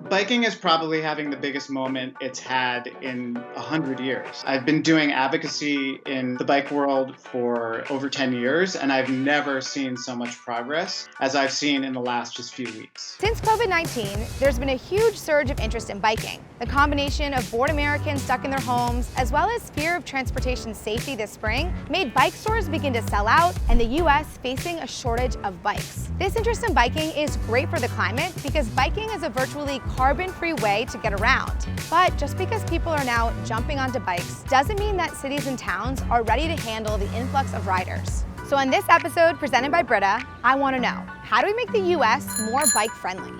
Biking is probably having the biggest moment it's had in 100 years. I've been doing advocacy in the bike world for over 10 years, and I've never seen so much progress as I've seen in the last just few weeks. Since COVID-19, there's been a huge surge of interest in biking. The combination of bored Americans stuck in their homes, as well as fear of transportation safety this spring, made bike stores begin to sell out and the US facing a shortage of bikes. This interest in biking is great for the climate because biking is a virtually carbon-free way to get around. But just because people are now jumping onto bikes doesn't mean that cities and towns are ready to handle the influx of riders. So in this episode presented by Britta, I want to know, how do we make the US more bike-friendly?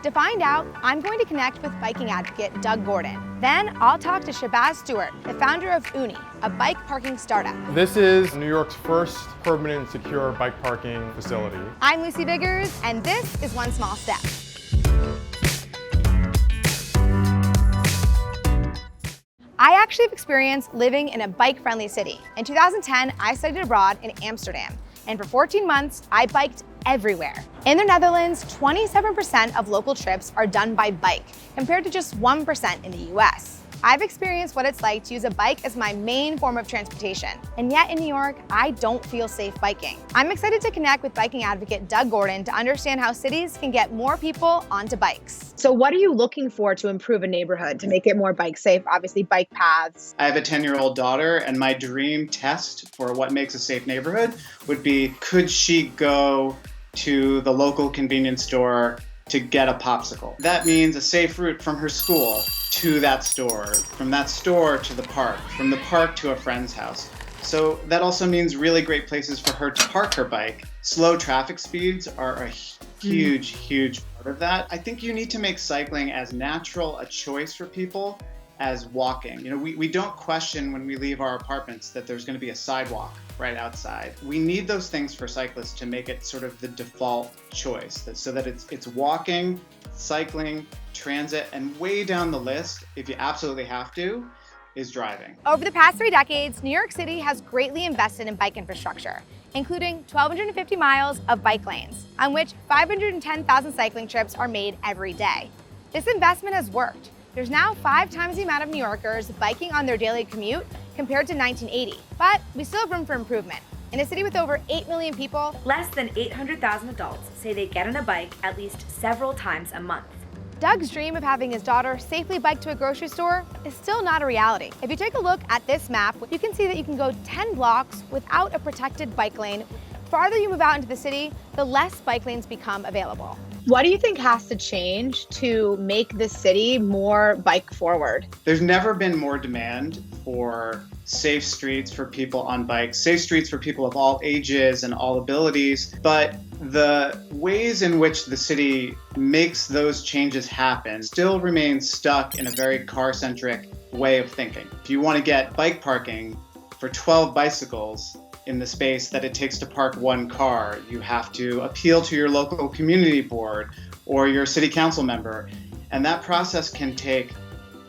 To find out, I'm going to connect with biking advocate Doug Gordon. Then I'll talk to Shabazz Stuart, the founder of Oonee, a bike parking startup. This is New York's first permanent secure bike parking facility. I'm Lucy Biggers, and this is One Small Step. I actually have experience living in a bike-friendly city. In 2010, I studied abroad in Amsterdam, and for 14 months, I biked everywhere. In the Netherlands, 27% of local trips are done by bike, compared to just 1% in the US. I've experienced what it's like to use a bike as my main form of transportation, and yet in New York, I don't feel safe biking. I'm excited to connect with biking advocate Doug Gordon to understand how cities can get more people onto bikes. So what are you looking for to improve a neighborhood, to make it more bike safe? Obviously, bike paths. I have a 10-year-old daughter, and my dream test for what makes a safe neighborhood would be, could she go to the local convenience store to get a popsicle? That means a safe route from her school to that store, from that store to the park, from the park to a friend's house. So that also means really great places for her to park her bike. Slow traffic speeds are a huge part of that. I think you need to make cycling as natural a choice for people as walking. You know, we don't question when we leave our apartments that there's going to be a sidewalk right outside. We need those things for cyclists to make it sort of the default choice, so that it's walking, cycling, transit, and way down the list, if you absolutely have to, is driving. Over the past 3 decades, New York City has greatly invested in bike infrastructure, including 1,250 miles of bike lanes, on which 510,000 cycling trips are made every day. This investment has worked. There's now 5 times the amount of New Yorkers biking on their daily commute compared to 1980, but we still have room for improvement. In a city with over 8 million people, less than 800,000 adults say they get on a bike at least several times a month. Doug's dream of having his daughter safely bike to a grocery store is still not a reality. If you take a look at this map, you can see that you can go 10 blocks without a protected bike lane. The farther you move out into the city, the less bike lanes become available. What do you think has to change to make the city more bike forward? There's never been more demand for safe streets for people on bikes, safe streets for people of all ages and all abilities, but the ways in which the city makes those changes happen still remain stuck in a very car-centric way of thinking. If you want to get bike parking for 12 bicycles in the space that it takes to park 1 car, you have to appeal to your local community board or your city council member. And that process can take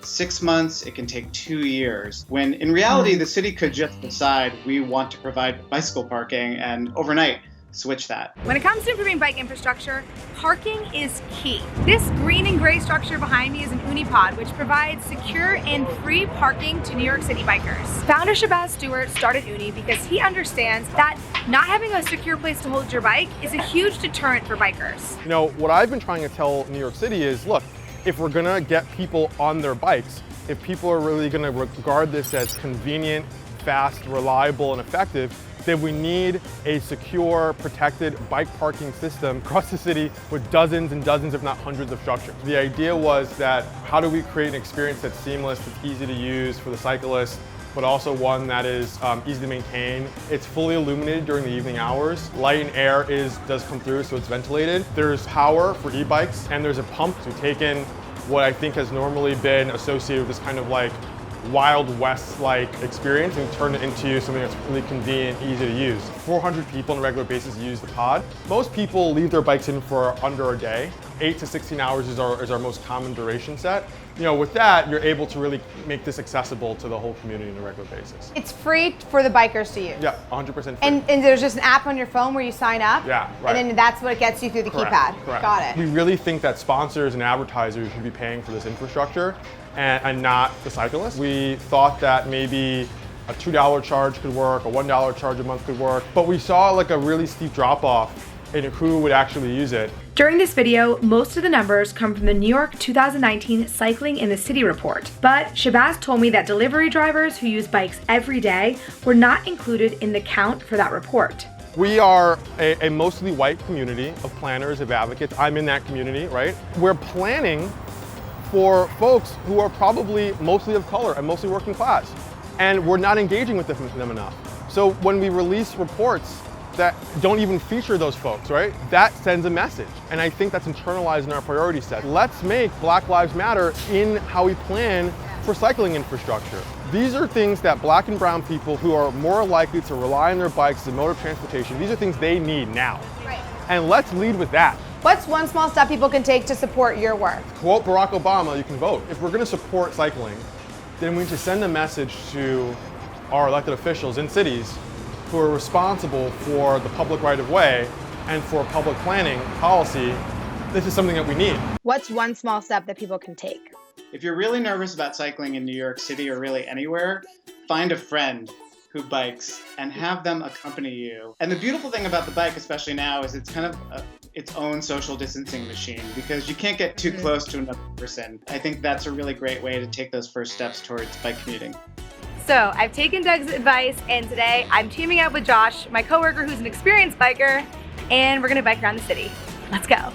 6 months, it can take 2 years, when in reality, the city could just decide we want to provide bicycle parking and overnight switch that. When it comes to improving bike infrastructure, parking is key. This green and gray structure behind me is an Oonee pod, which provides secure and free parking to New York City bikers. Founder Shabazz Stuart started Oonee because he understands that not having a secure place to hold your bike is a huge deterrent for bikers. You know, what I've been trying to tell New York City is, look, if we're gonna get people on their bikes, if people are really gonna regard this as convenient, fast, reliable, and effective, then we need a secure, protected bike parking system across the city with dozens and dozens, if not hundreds of structures. The idea was that how do we create an experience that's seamless, that's easy to use for the cyclist, but also one that is easy to maintain. It's fully illuminated during the evening hours. Light and air does come through, so it's ventilated. There's power for e-bikes, and there's a pump to take in what I think has normally been associated with this kind of like Wild West-like experience and turn it into something that's really convenient, easy to use. 400 people on a regular basis use the pod. Most people leave their bikes in for under a day. 8 to 16 hours is our most common duration set. With that, you're able to really make this accessible to the whole community on a regular basis. It's free for the bikers to use. Yeah, 100% free. And there's just an app on your phone where you sign up. Yeah, right. And then that's what gets you through the keypad. Correct. Got it. We really think that sponsors and advertisers should be paying for this infrastructure and not the cyclists. We thought that maybe a $2 charge could work, a $1 charge a month could work, but we saw like a really steep drop off in who would actually use it. During this video, most of the numbers come from the New York 2019 Cycling in the City report, but Shabazz told me that delivery drivers who use bikes every day were not included in the count for that report. We are a mostly white community of planners, of advocates. I'm in that community, right? We're planning for folks who are probably mostly of color and mostly working class, and we're not engaging with them enough. So when we release reports that don't even feature those folks, right? That sends a message. And I think that's internalized in our priority set. Let's make Black Lives Matter in how we plan for cycling infrastructure. These are things that Black and brown people who are more likely to rely on their bikes as a mode of transportation, these are things they need now. Right. And let's lead with that. What's one small step people can take to support your work? Quote Barack Obama, you can vote. If we're gonna support cycling, then we need to send a message to our elected officials in cities who are responsible for the public right-of-way and for public planning policy. This is something that we need. What's one small step that people can take? If you're really nervous about cycling in New York City or really anywhere, find a friend who bikes and have them accompany you. And the beautiful thing about the bike, especially now, is it's kind of its own social distancing machine because you can't get too close to another person. I think that's a really great way to take those first steps towards bike commuting. So I've taken Doug's advice, and today I'm teaming up with Josh, my coworker who's an experienced biker, and we're gonna bike around the city. Let's go.